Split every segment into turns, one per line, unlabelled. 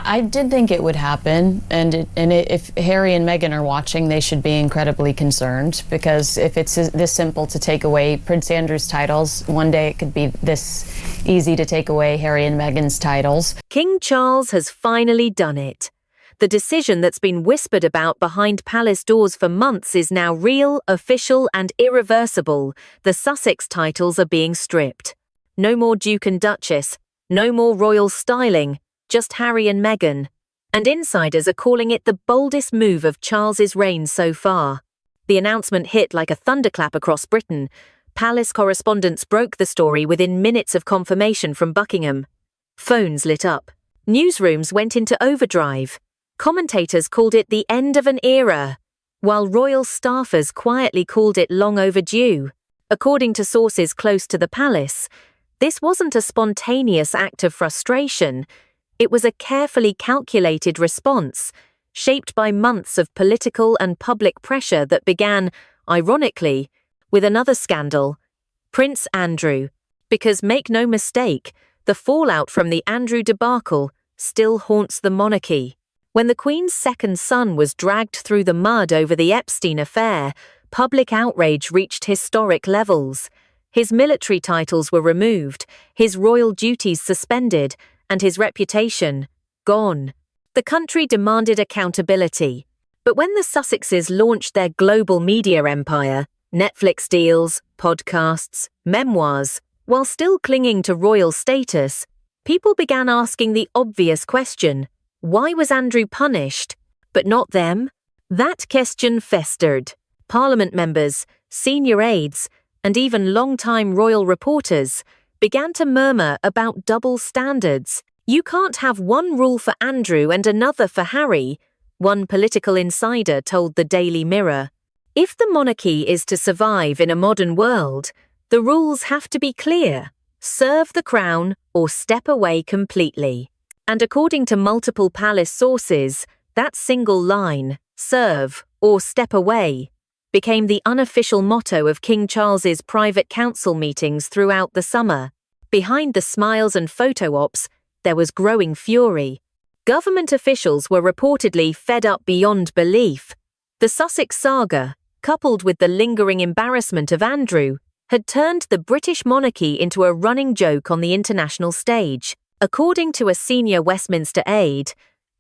I did think it would happen, if Harry and Meghan are watching, they should be incredibly concerned, because if it's this simple to take away Prince Andrew's titles, one day it could be this easy to take away Harry and Meghan's titles.
King Charles has finally done it. The decision that's been whispered about behind palace doors for months is now real, official, and irreversible. The Sussex titles are being stripped. No more Duke and Duchess, no more royal styling, just Harry and Meghan. And insiders are calling it the boldest move of Charles's reign so far. The announcement hit like a thunderclap across Britain. Palace correspondents broke the story within minutes of confirmation from Buckingham. Phones lit up. Newsrooms went into overdrive. Commentators called it the end of an era, while royal staffers quietly called it long overdue. According to sources close to the palace, this wasn't a spontaneous act of frustration. It was a carefully calculated response, shaped by months of political and public pressure that began, ironically, with another scandal, Prince Andrew. Because make no mistake, the fallout from the Andrew debacle still haunts the monarchy. When the Queen's second son was dragged through the mud over the Epstein affair, public outrage reached historic levels. His military titles were removed, his royal duties suspended, and his reputation gone. The country demanded accountability. But when the Sussexes launched their global media empire, Netflix deals, podcasts, memoirs, while still clinging to royal status, people began asking the obvious question: why was Andrew punished, but not them? That question festered. Parliament members, senior aides, and even long-time royal reporters began to murmur about double standards. You can't have one rule for Andrew and another for Harry, one political insider told the Daily Mirror. If the monarchy is to survive in a modern world, the rules have to be clear: serve the crown or step away completely. And according to multiple palace sources, that single line, serve or step away, became the unofficial motto of King Charles's private council meetings throughout the summer. Behind the smiles and photo ops, there was growing fury. Government officials were reportedly fed up beyond belief. The Sussex saga, coupled with the lingering embarrassment of Andrew, had turned the British monarchy into a running joke on the international stage. According to a senior Westminster aide,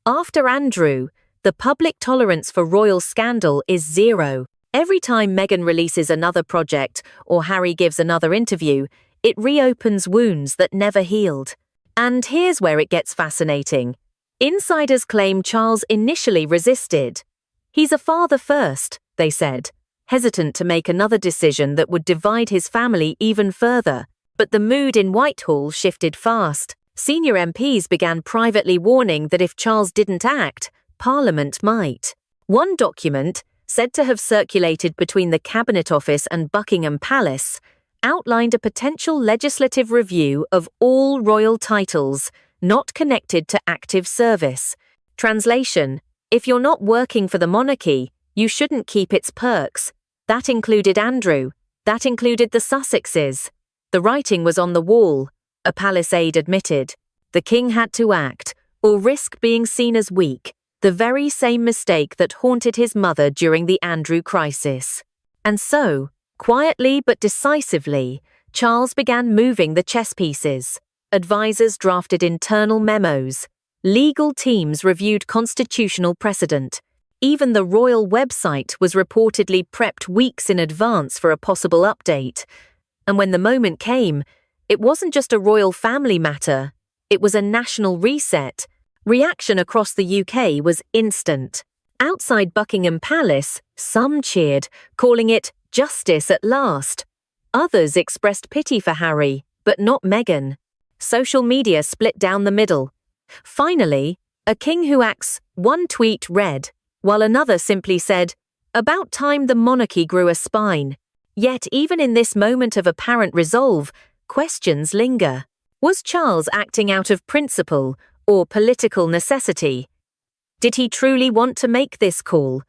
after Andrew, the public tolerance for royal scandal is zero. Every time Meghan releases another project or Harry gives another interview, it reopens wounds that never healed. And here's where it gets fascinating. Insiders claim Charles initially resisted. He's a father first, they said, hesitant to make another decision that would divide his family even further. But the mood in Whitehall shifted fast. Senior MPs began privately warning that if Charles didn't act, Parliament might. One document, said to have circulated between the Cabinet Office and Buckingham Palace, outlined a potential legislative review of all royal titles not connected to active service. Translation: if you're not working for the monarchy, you shouldn't keep its perks. That included Andrew. That included the Sussexes. The writing was on the wall, a palace aide admitted. The king had to act, or risk being seen as weak, the very same mistake that haunted his mother during the Andrew crisis. And so, quietly but decisively, Charles began moving the chess pieces. Advisors drafted internal memos. Legal teams reviewed constitutional precedent. Even the royal website was reportedly prepped weeks in advance for a possible update. And when the moment came, it wasn't just a royal family matter, it was a national reset. Reaction across the UK was instant. Outside Buckingham Palace, some cheered, calling it justice at last. Others expressed pity for Harry, but not Meghan. Social media split down the middle. Finally, a king who acts, one tweet read, while another simply said, "About time the monarchy grew a spine." Yet even in this moment of apparent resolve, questions linger. Was Charles acting out of principle or political necessity? Did he truly want to make this call?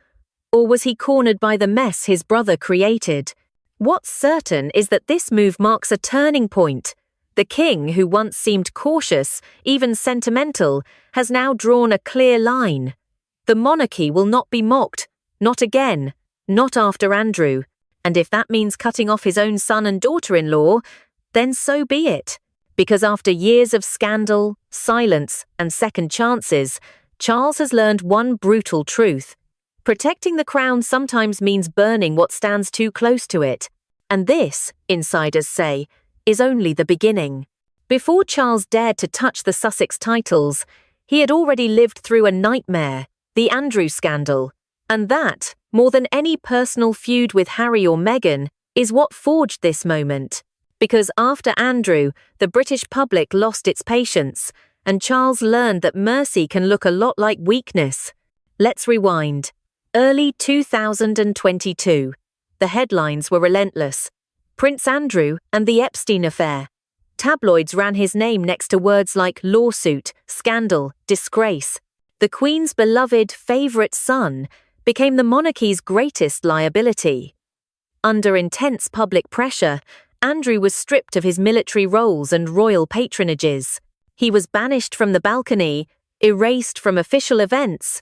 Or was he cornered by the mess his brother created? What's certain is that this move marks a turning point. The king, who once seemed cautious, even sentimental, has now drawn a clear line. The monarchy will not be mocked, not again, not after Andrew, and if that means cutting off his own son and daughter-in-law, then so be it. Because after years of scandal, silence, and second chances, Charles has learned one brutal truth. Protecting the crown sometimes means burning what stands too close to it. And this, insiders say, is only the beginning. Before Charles dared to touch the Sussex titles, he had already lived through a nightmare, the Andrew scandal. And that, more than any personal feud with Harry or Meghan, is what forged this moment. Because after Andrew, the British public lost its patience, and Charles learned that mercy can look a lot like weakness. Let's rewind. Early 2022. The headlines were relentless. Prince Andrew and the Epstein affair. Tabloids ran his name next to words like lawsuit, scandal, disgrace. The Queen's beloved favourite son became the monarchy's greatest liability. Under intense public pressure, Andrew was stripped of his military roles and royal patronages. He was banished from the balcony, erased from official events,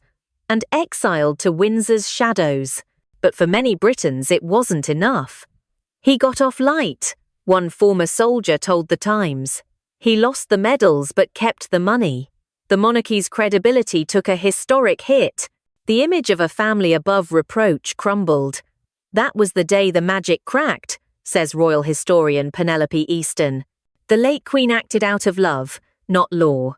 and exiled to Windsor's shadows. But for many Britons, it wasn't enough. He got off light, one former soldier told The Times. He lost the medals but kept the money. The monarchy's credibility took a historic hit. The image of a family above reproach crumbled. That was the day the magic cracked, says royal historian Penelope Easton. The late Queen acted out of love, not law.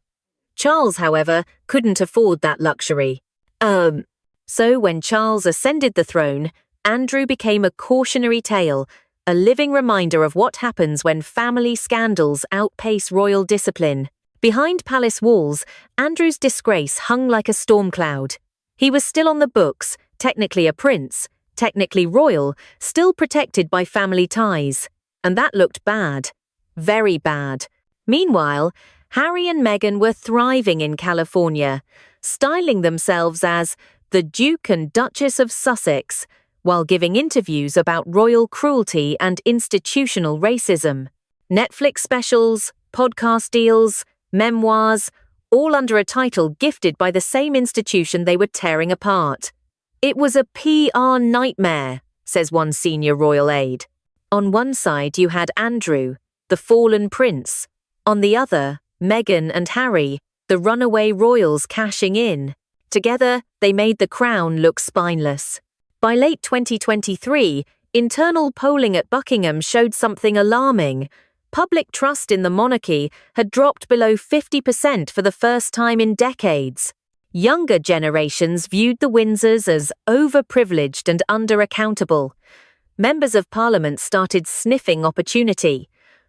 Charles, however, couldn't afford that luxury. So when Charles ascended the throne, Andrew became a cautionary tale, a living reminder of what happens when family scandals outpace royal discipline. Behind palace walls, Andrew's disgrace hung like a storm cloud. He was still on the books, technically a prince, technically royal, still protected by family ties. And that looked bad. Very bad. Meanwhile, Harry and Meghan were thriving in California, styling themselves as the Duke and Duchess of Sussex, while giving interviews about royal cruelty and institutional racism. Netflix specials, podcast deals, memoirs, all under a title gifted by the same institution they were tearing apart. It was a PR nightmare, says one senior royal aide. On one side you had Andrew, the fallen prince. On the other, Meghan and Harry, the runaway royals cashing in. Together, they made the crown look spineless. By late 2023, internal polling at Buckingham showed something alarming. Public trust in the monarchy had dropped below 50% for the first time in decades. Younger generations viewed the Windsors as overprivileged and under-accountable. Members of Parliament started sniffing opportunity.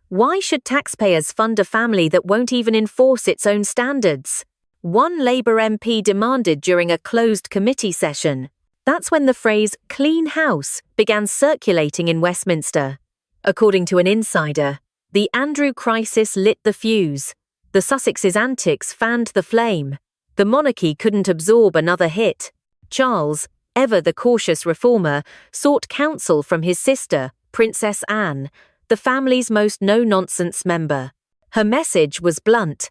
Why should taxpayers fund a family that won't even enforce its own standards? One Labour MP demanded during a closed committee session. That's when the phrase clean house began circulating in Westminster. According to an insider, the Andrew crisis lit the fuse. The Sussexes' antics fanned the flame. The monarchy couldn't absorb another hit. Charles, ever the cautious reformer, sought counsel from his sister, Princess Anne, the family's most no-nonsense member. Her message was blunt.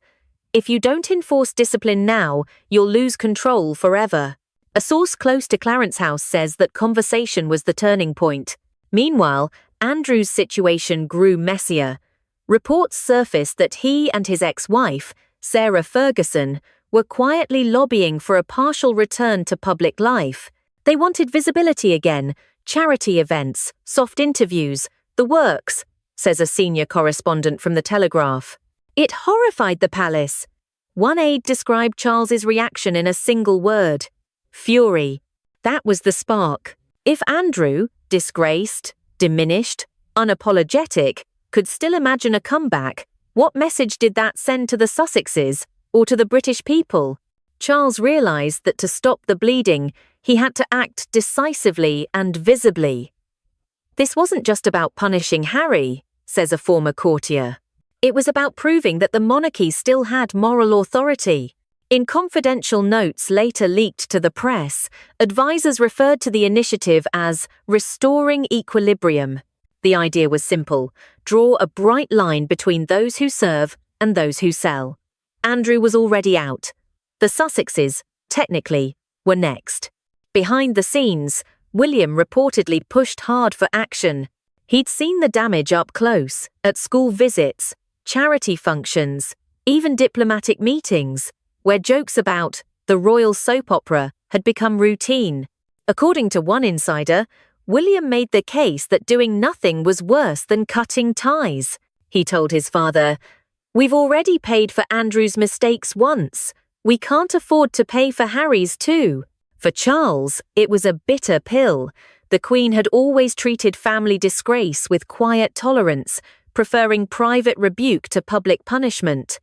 If you don't enforce discipline now, you'll lose control forever. A source close to Clarence House says that conversation was the turning point. Meanwhile, Andrew's situation grew messier. Reports surfaced that he and his ex-wife, Sarah Ferguson, were quietly lobbying for a partial return to public life. They wanted visibility again, charity events, soft interviews, the works, says a senior correspondent from The Telegraph. It horrified the palace. One aide described Charles's reaction in a single word: fury. That was the spark. If Andrew, disgraced, diminished, unapologetic, could still imagine a comeback, what message did that send to the Sussexes or to the British people? Charles realized that to stop the bleeding, he had to act decisively and visibly. This wasn't just about punishing Harry, says a former courtier. It was about proving that the monarchy still had moral authority. In confidential notes later leaked to the press, advisers referred to the initiative as restoring equilibrium. The idea was simple: draw a bright line between those who serve and those who sell. Andrew was already out. The Sussexes, technically, were next. Behind the scenes, William reportedly pushed hard for action. He'd seen the damage up close, at school visits, charity functions, even diplomatic meetings, where jokes about the royal soap opera had become routine. According to one insider, William made the case that doing nothing was worse than cutting ties. He told his father, "We've already paid for Andrew's mistakes once. We can't afford to pay for Harry's too." For Charles, it was a bitter pill. The Queen had always treated family disgrace with quiet tolerance, preferring private rebuke to public punishment.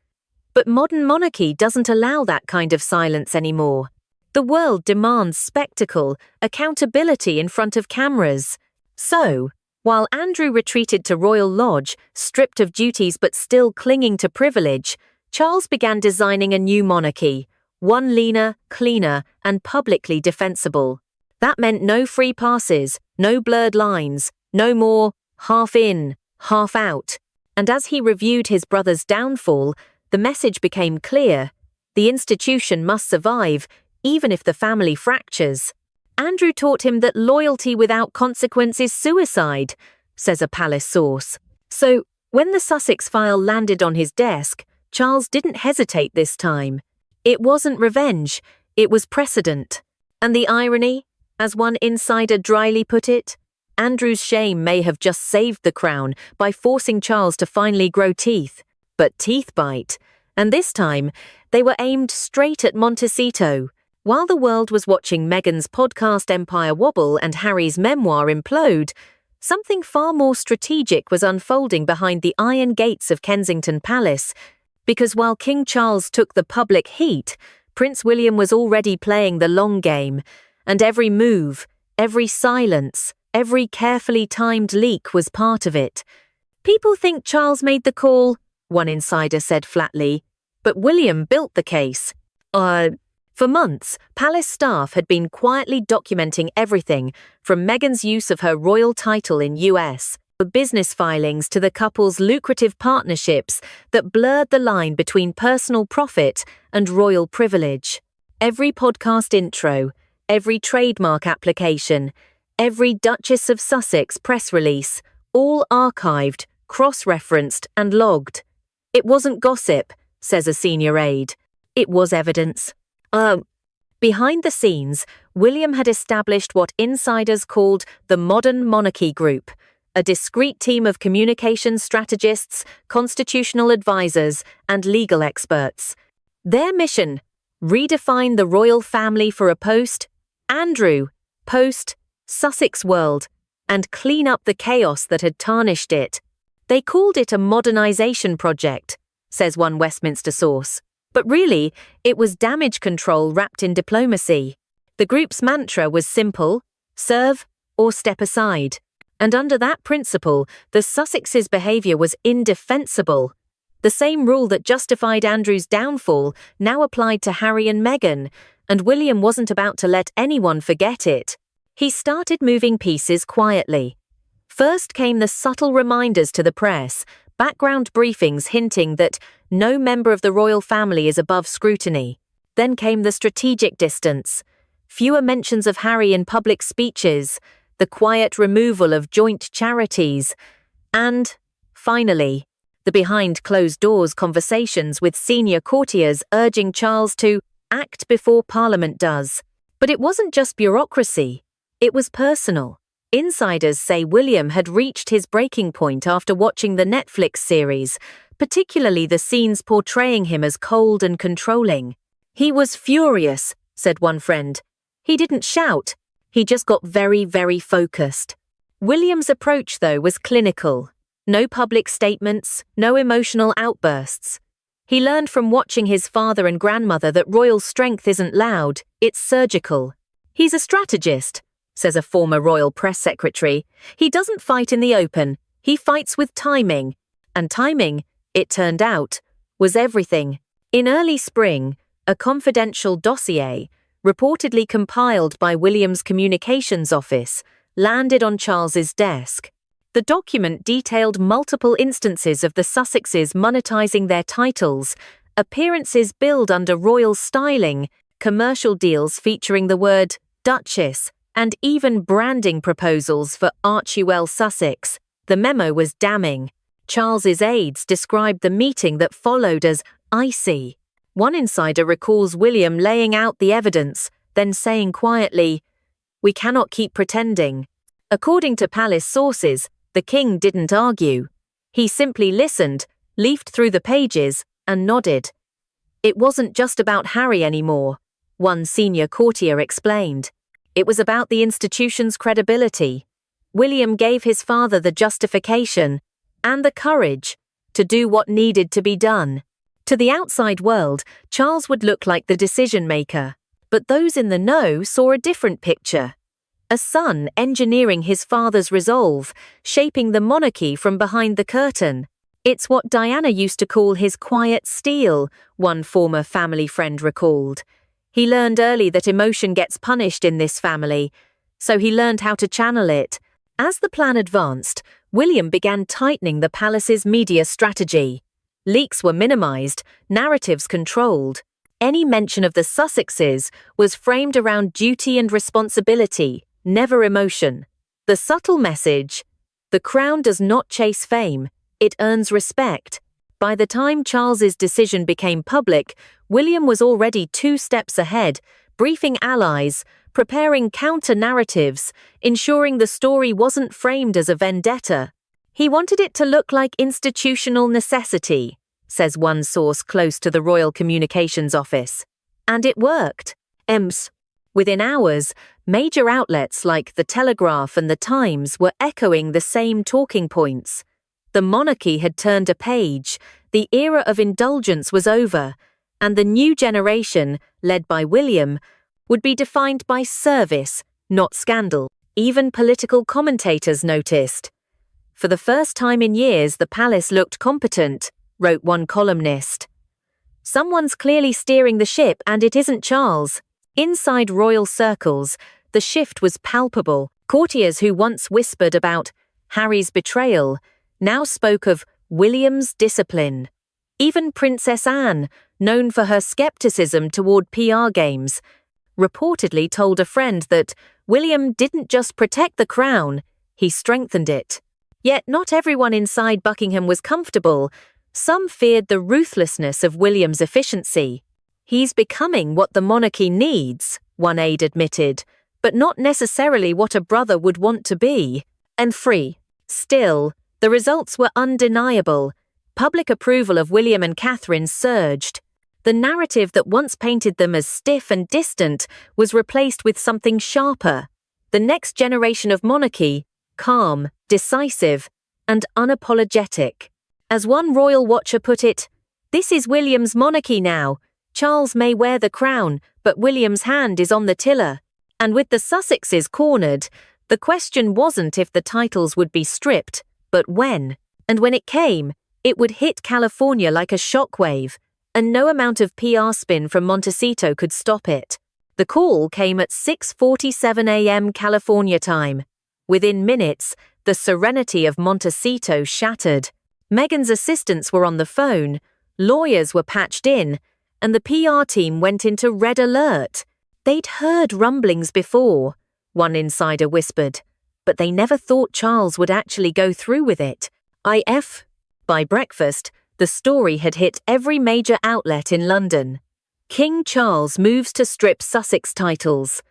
But modern monarchy doesn't allow that kind of silence anymore. The world demands spectacle, accountability in front of cameras. So, while Andrew retreated to Royal Lodge, stripped of duties but still clinging to privilege, Charles began designing a new monarchy, one leaner, cleaner, and publicly defensible. That meant no free passes, no blurred lines, no more half in, half out. And as he reviewed his brother's downfall, the message became clear: the institution must survive, even if the family fractures. Andrew taught him that loyalty without consequence is suicide, says a palace source. So, when the Sussex file landed on his desk, Charles didn't hesitate this time. It wasn't revenge, it was precedent. And the irony, as one insider dryly put it, Andrew's shame may have just saved the crown by forcing Charles to finally grow teeth. But teeth bite. And this time, they were aimed straight at Montecito. While the world was watching Meghan's podcast empire wobble and Harry's memoir implode, something far more strategic was unfolding behind the iron gates of Kensington Palace. Because while King Charles took the public heat, Prince William was already playing the long game, and every move, every silence, every carefully timed leak was part of it. "People think Charles made the call," one insider said flatly, "but William built the case." For months, palace staff had been quietly documenting everything from Meghan's use of her royal title in US, business filings to the couple's lucrative partnerships that blurred the line between personal profit and royal privilege. Every podcast intro, every trademark application, every Duchess of Sussex press release, all archived, cross-referenced and logged. It wasn't gossip, says a senior aide. It was evidence. Behind the scenes, William had established what insiders called the Modern Monarchy Group, a discreet team of communications strategists, constitutional advisors, and legal experts. Their mission: redefine the royal family for a post-Andrew, post-Sussex world, and clean up the chaos that had tarnished it. They called it a modernization project, says one Westminster source. But really, it was damage control wrapped in diplomacy. The group's mantra was simple: serve or step aside. And under that principle, the Sussexes' behaviour was indefensible. The same rule that justified Andrew's downfall now applied to Harry and Meghan, and William wasn't about to let anyone forget it. He started moving pieces quietly. First came the subtle reminders to the press, background briefings hinting that no member of the royal family is above scrutiny. Then came the strategic distance, fewer mentions of Harry in public speeches, the quiet removal of joint charities, and, finally, the behind-closed-doors conversations with senior courtiers urging Charles to act before Parliament does. But it wasn't just bureaucracy, it was personal. Insiders say William had reached his breaking point after watching the Netflix series, particularly the scenes portraying him as cold and controlling. "He was furious," said one friend. "He didn't shout. He just got very, very focused." William's approach, though, was clinical. No public statements, no emotional outbursts. He learned from watching his father and grandmother that royal strength isn't loud, it's surgical. "He's a strategist," says a former royal press secretary. "He doesn't fight in the open, he fights with timing." And timing, it turned out, was everything. In early spring, a confidential dossier, reportedly compiled by William's communications office, landed on Charles's desk. The document detailed multiple instances of the Sussexes monetizing their titles, appearances billed under royal styling, commercial deals featuring the word Duchess, and even branding proposals for Archewell Sussex. The memo was damning. Charles's aides described the meeting that followed as icy. One insider recalls William laying out the evidence, then saying quietly, "We cannot keep pretending." According to palace sources, the king didn't argue. He simply listened, leafed through the pages, and nodded. It wasn't just about Harry anymore, one senior courtier explained. It was about the institution's credibility. William gave his father the justification and the courage to do what needed to be done. To the outside world, Charles would look like the decision-maker, but those in the know saw a different picture. A son engineering his father's resolve, shaping the monarchy from behind the curtain. It's what Diana used to call his quiet steel, one former family friend recalled. He learned early that emotion gets punished in this family, so he learned how to channel it. As the plan advanced, William began tightening the palace's media strategy. Leaks were minimized, narratives controlled. Any mention of the Sussexes was framed around duty and responsibility, never emotion. The subtle message: the crown does not chase fame, it earns respect. By the time Charles's decision became public, William was already 2 steps ahead, briefing allies, preparing counter-narratives, ensuring the story wasn't framed as a vendetta. He wanted it to look like institutional necessity, says one source close to the Royal Communications Office. And it worked. Within hours, major outlets like The Telegraph and The Times were echoing the same talking points. The monarchy had turned a page, the era of indulgence was over, and the new generation, led by William, would be defined by service, not scandal. Even political commentators noticed. For the first time in years, the palace looked competent, wrote one columnist. Someone's clearly steering the ship, and it isn't Charles. Inside royal circles, the shift was palpable. Courtiers who once whispered about Harry's betrayal now spoke of William's discipline. Even Princess Anne, known for her skepticism toward PR games, reportedly told a friend that William didn't just protect the crown, he strengthened it. Yet not everyone inside Buckingham was comfortable. Some feared the ruthlessness of William's efficiency. "He's becoming what the monarchy needs," one aide admitted, "but not necessarily what a brother would want to be." And free. Still, the results were undeniable. Public approval of William and Catherine surged. The narrative that once painted them as stiff and distant was replaced with something sharper. The next generation of monarchy, calm, decisive, and unapologetic. As one royal watcher put it, "This is William's monarchy now. Charles may wear the crown, but William's hand is on the tiller." And with the Sussexes cornered, the question wasn't if the titles would be stripped, but when. And when it came, it would hit California like a shockwave, and no amount of PR spin from Montecito could stop it. The call came at 6:47 a.m. California time. Within minutes, the serenity of Montecito shattered. Meghan's assistants were on the phone, lawyers were patched in, and the PR team went into red alert. They'd heard rumblings before, one insider whispered, but they never thought Charles would actually go through with it. By breakfast, the story had hit every major outlet in London. King Charles moves to strip Sussex titles.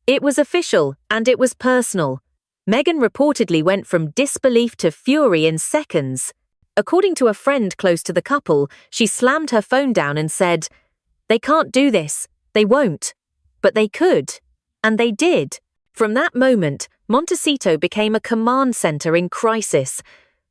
It was official, and it was personal. Meghan reportedly went from disbelief to fury in seconds. According to a friend close to the couple, she slammed her phone down and said, "They can't do this. They won't. But they could." And they did. From that moment, Montecito became a command center in crisis.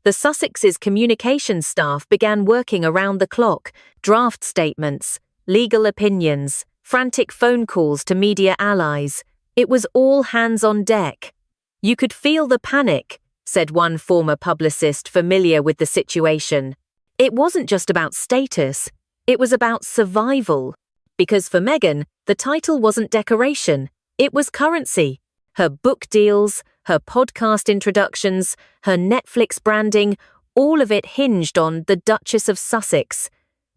The Sussexes' communications staff began working around the clock, draft statements, legal opinions, frantic phone calls to media allies. It was all hands on deck. "You could feel the panic," said one former publicist familiar with the situation. It wasn't just about status, it was about survival. Because for Meghan, the title wasn't decoration, it was currency. Her book deals, her podcast introductions, her Netflix branding, all of it hinged on the Duchess of Sussex.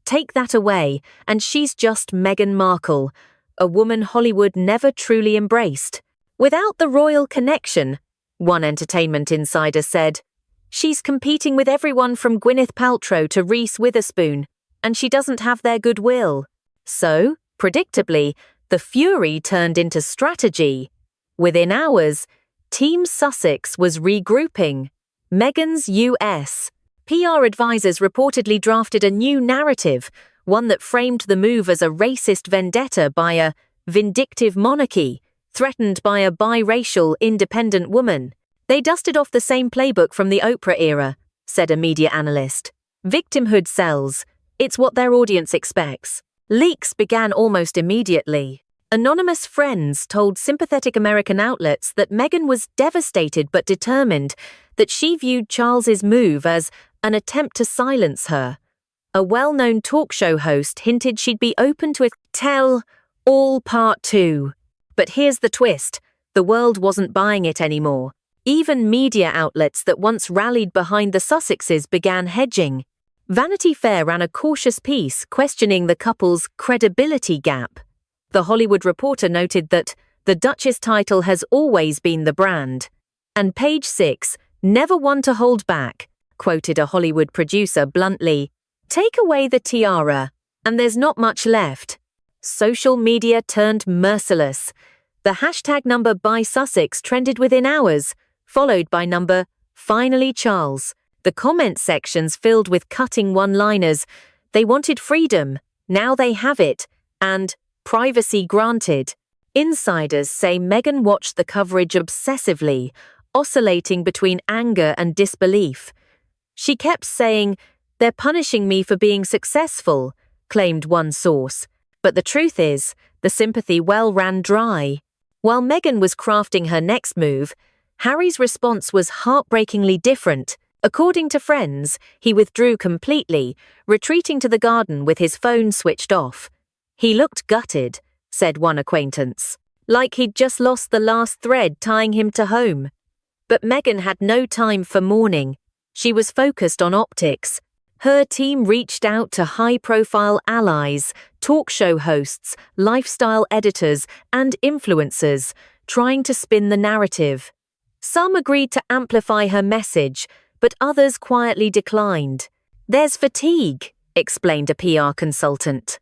Take that away, and she's just Meghan Markle, a woman Hollywood never truly embraced. Without the royal connection, one entertainment insider said, she's competing with everyone from Gwyneth Paltrow to Reese Witherspoon, and she doesn't have their goodwill. So, predictably, the fury turned into strategy. Within hours, Team Sussex was regrouping. Meghan's US. PR advisors reportedly drafted a new narrative, one that framed the move as a racist vendetta by a vindictive monarchy, threatened by a biracial, independent woman. They dusted off the same playbook from the Oprah era, said a media analyst. Victimhood sells. It's what their audience expects. Leaks began almost immediately. Anonymous friends told sympathetic American outlets that Meghan was devastated but determined, that she viewed Charles's move as an attempt to silence her. A well-known talk show host hinted she'd be open to a tell-all part 2. But here's the twist. The world wasn't buying it anymore. Even media outlets that once rallied behind the Sussexes began hedging. Vanity Fair ran a cautious piece questioning the couple's credibility gap. The Hollywood Reporter noted that the Duchess title has always been the brand. And Page 6, never one to hold back, quoted a Hollywood producer bluntly, take away the tiara, and there's not much left. Social media turned merciless. The hashtag number by Sussex trended within hours, followed by number finally Charles. The comment sections filled with cutting one-liners. They wanted freedom, now they have it, and privacy granted. Insiders say Meghan watched the coverage obsessively, oscillating between anger and disbelief. She kept saying, they're punishing me for being successful, claimed one source. But the truth is, the sympathy well ran dry. While Meghan was crafting her next move, Harry's response was heartbreakingly different. According to friends, he withdrew completely, retreating to the garden with his phone switched off. He looked gutted, said one acquaintance, like he'd just lost the last thread tying him to home. But Meghan had no time for mourning. She was focused on optics. Her team reached out to high-profile allies, talk show hosts, lifestyle editors, and influencers, trying to spin the narrative. Some agreed to amplify her message, but others quietly declined. There's fatigue, explained a PR consultant.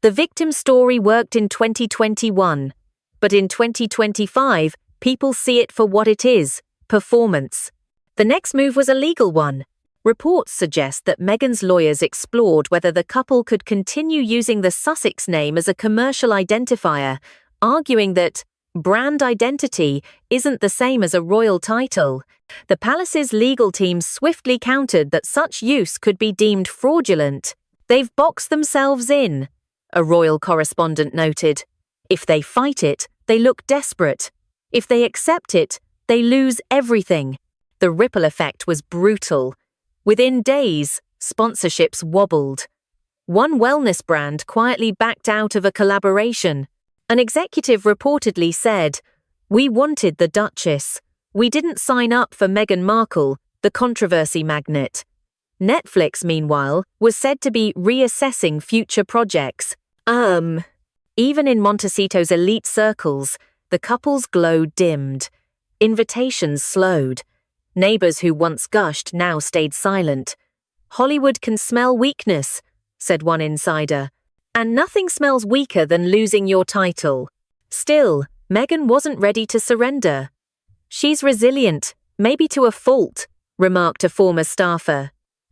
The victim story worked in 2021, but in 2025, people see it for what it is, performance. The next move was a legal one. Reports suggest that Meghan's lawyers explored whether the couple could continue using the Sussex name as a commercial identifier, arguing that brand identity isn't the same as a royal title. The palace's legal team swiftly countered that such use could be deemed fraudulent. They've boxed themselves in, a royal correspondent noted. If they fight it, they look desperate. If they accept it, they lose everything. The ripple effect was brutal. Within days, sponsorships wobbled. One wellness brand quietly backed out of a collaboration. An executive reportedly said, "We wanted the Duchess. We didn't sign up for Meghan Markle, the controversy magnet." Netflix, meanwhile, was said to be reassessing future projects. Even in Montecito's elite circles, the couple's glow dimmed. Invitations slowed. Neighbors who once gushed now stayed silent. Hollywood can smell weakness, said one insider. And nothing smells weaker than losing your title. Still, Meghan wasn't ready to surrender. She's resilient, maybe to a fault, remarked a former staffer.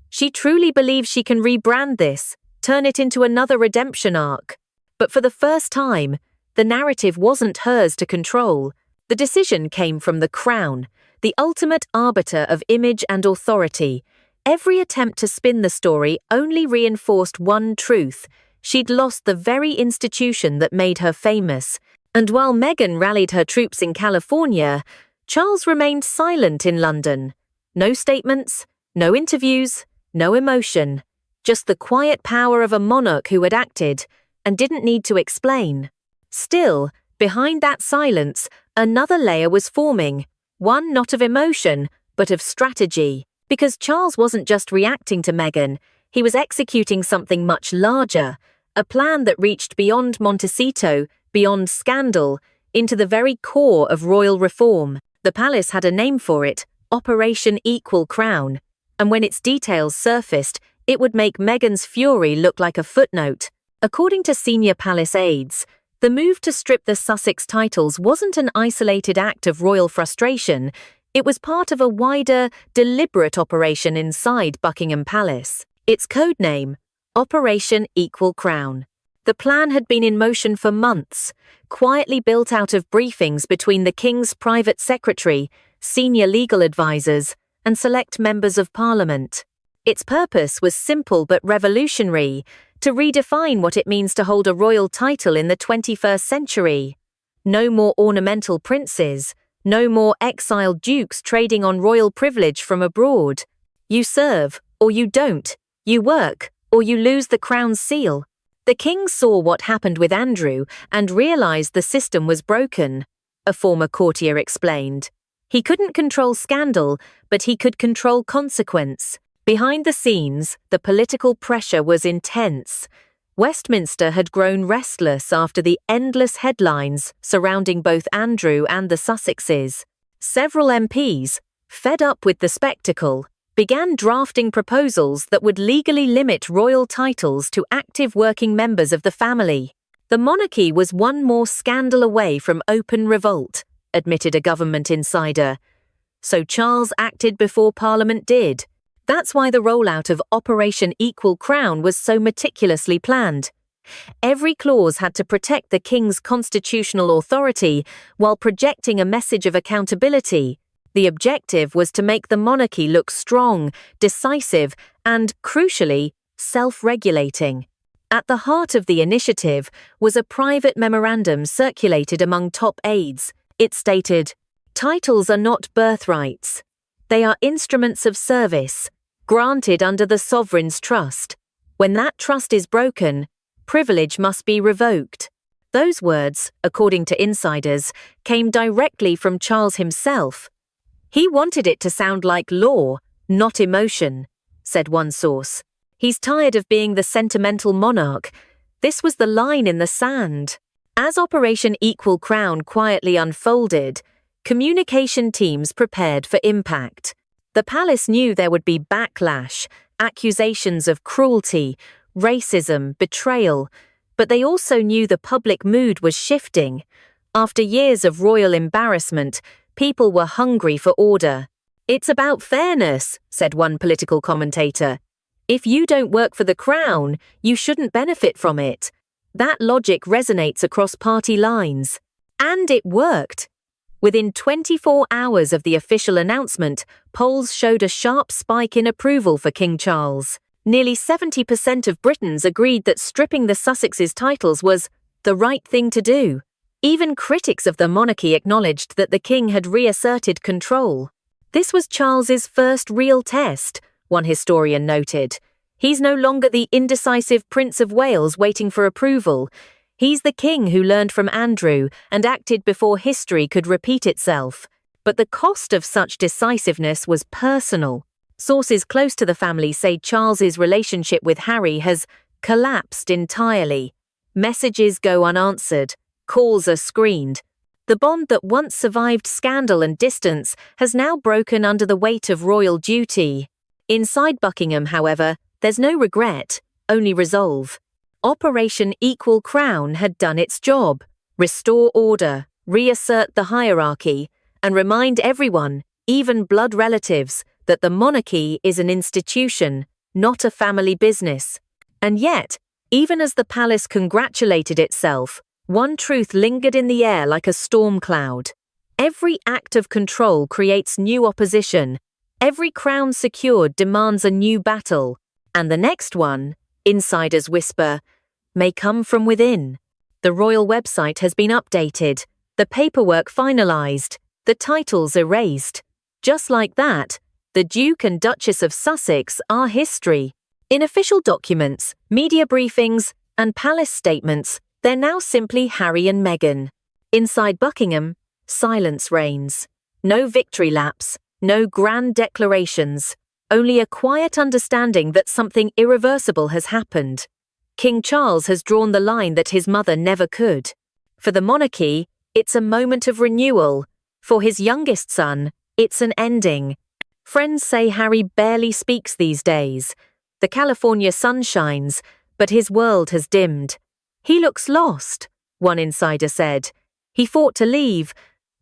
She truly believes she can rebrand this, turn it into another redemption arc. But for the first time, the narrative wasn't hers to control. The decision came from the Crown, the ultimate arbiter of image and authority. Every attempt to spin the story only reinforced one truth. She'd lost the very institution that made her famous. And while Meghan rallied her troops in California, Charles remained silent in London. No statements, no interviews, no emotion. Just the quiet power of a monarch who had acted and didn't need to explain. Still, behind that silence, another layer was forming, One not of emotion, but of strategy. Because Charles wasn't just reacting to Meghan, he was executing something much larger, a plan that reached beyond Montecito, beyond scandal, into the very core of royal reform. The palace had a name for it, Operation Equal Crown, and when its details surfaced, it would make Meghan's fury look like a footnote. According to senior palace aides, the move to strip the Sussex titles wasn't an isolated act of royal frustration, it was part of a wider, deliberate operation inside Buckingham Palace. Its code name, Operation Equal Crown. The plan had been in motion for months, quietly built out of briefings between the King's private secretary, senior legal advisors, and select members of Parliament. Its purpose was simple but revolutionary, to redefine what it means to hold a royal title in the 21st century. No more ornamental princes, no more exiled dukes trading on royal privilege from abroad. You serve, or you don't. You work, or you lose the crown's seal. The king saw what happened with Andrew and realized the system was broken, a former courtier explained. He couldn't control scandal, but he could control consequence. Behind the scenes, the political pressure was intense. Westminster had grown restless after the endless headlines surrounding both Andrew and the Sussexes. Several MPs, fed up with the spectacle, began drafting proposals that would legally limit royal titles to active working members of the family. The monarchy was one more scandal away from open revolt, admitted a government insider. So Charles acted before Parliament did. That's why the rollout of Operation Equal Crown was so meticulously planned. Every clause had to protect the king's constitutional authority while projecting a message of accountability. The objective was to make the monarchy look strong, decisive, and, crucially, self-regulating. At the heart of the initiative was a private memorandum circulated among top aides. It stated, "Titles are not birthrights. They are instruments of service, granted under the sovereign's trust. When that trust is broken, privilege must be revoked." Those words, according to insiders, came directly from Charles himself. He wanted it to sound like law, not emotion, said one source. He's tired of being the sentimental monarch. This was the line in the sand. As Operation Equal Crown quietly unfolded, communication teams prepared for impact. The palace knew there would be backlash, accusations of cruelty, racism, betrayal, but they also knew the public mood was shifting. After years of royal embarrassment, people were hungry for order. "It's about fairness," said one political commentator. "If you don't work for the crown, you shouldn't benefit from it." That logic resonates across party lines. And it worked. Within 24 hours of the official announcement, polls showed a sharp spike in approval for King Charles. Nearly 70% of Britons agreed that stripping the Sussexes' titles was the right thing to do. Even critics of the monarchy acknowledged that the king had reasserted control. This was Charles's first real test, one historian noted. He's no longer the indecisive Prince of Wales waiting for approval. He's the king who learned from Andrew and acted before history could repeat itself. But the cost of such decisiveness was personal. Sources close to the family say Charles's relationship with Harry has collapsed entirely. Messages go unanswered. Calls are screened. The bond that once survived scandal and distance has now broken under the weight of royal duty. Inside Buckingham, however, there's no regret, only resolve. Operation Equal Crown had done its job. Restore order, reassert the hierarchy, and remind everyone, even blood relatives, that the monarchy is an institution, not a family business. And yet, even as the palace congratulated itself, one truth lingered in the air like a storm cloud. Every act of control creates new opposition. Every crown secured demands a new battle. And the next one, insiders whisper, may come from within. The royal website has been updated, the paperwork finalized, the titles erased. Just like that, the Duke and Duchess of Sussex are history. In official documents, media briefings, and palace statements, they're now simply Harry and Meghan. Inside Buckingham, silence reigns. No victory laps, no grand declarations, only a quiet understanding that something irreversible has happened. King Charles has drawn the line that his mother never could. For the monarchy, it's a moment of renewal. For his youngest son, it's an ending. Friends say Harry barely speaks these days. The California sun shines, but his world has dimmed. He looks lost, one insider said. He fought to leave,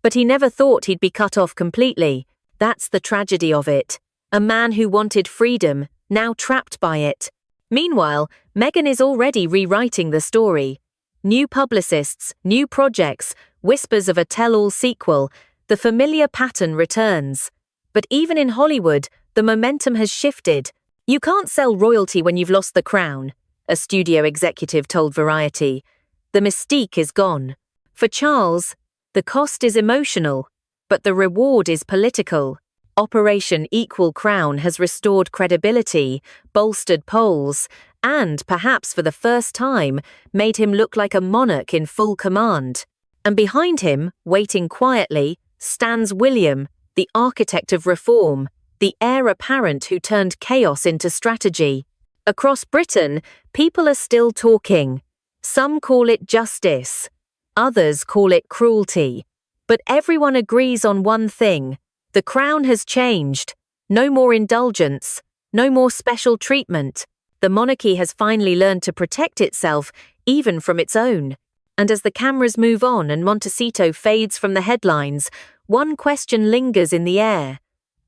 but he never thought he'd be cut off completely. That's the tragedy of it. A man who wanted freedom, now trapped by it. Meanwhile, Meghan is already rewriting the story. New publicists, new projects, whispers of a tell-all sequel. The familiar pattern returns. But even in Hollywood, the momentum has shifted. You can't sell royalty when you've lost the crown, a studio executive told Variety. The mystique is gone. For Charles, the cost is emotional, but the reward is political. Operation Equal Crown has restored credibility, bolstered polls, and, perhaps for the first time, made him look like a monarch in full command. And behind him, waiting quietly, stands William, the architect of reform, the heir apparent who turned chaos into strategy. Across Britain, people are still talking. Some call it justice. Others call it cruelty. But everyone agrees on one thing. The crown has changed. No more indulgence. No more special treatment. The monarchy has finally learned to protect itself, even from its own. And as the cameras move on and Montecito fades from the headlines, one question lingers in the air.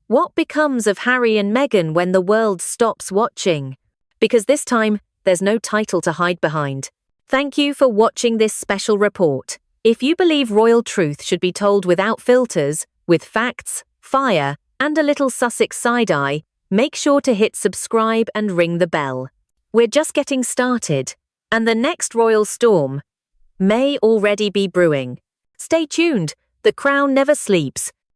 What becomes of Harry and Meghan when the world stops watching? Because this time, there's no title to hide behind. Thank you for watching this special report. If you believe royal truth should be told without filters, with facts, fire, and a little Sussex side-eye, make sure to hit subscribe and ring the bell. We're just getting started, and the next royal storm may already be brewing. Stay tuned, the crown never sleeps,